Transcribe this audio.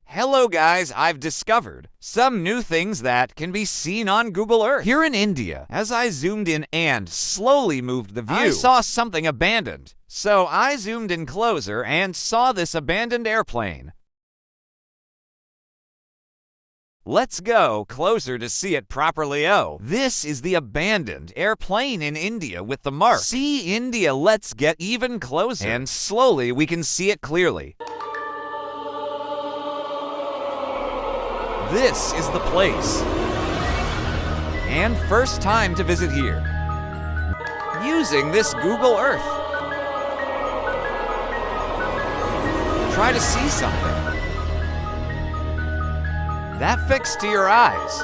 Hello guys, I've discovered some new things that can be seen on Google Earth. Here in India, as I zoomed in and slowly moved the view, I saw something abandoned. So I zoomed in closer and saw this abandoned airplane. Let's go closer to see it properly. Oh, this is the abandoned airplane in India with the mark. See India, let's get even closer. And slowly we can see it clearly. This is the place. And first time to visit here. Using this Google Earth. Try to see something. That fixed to your eyes.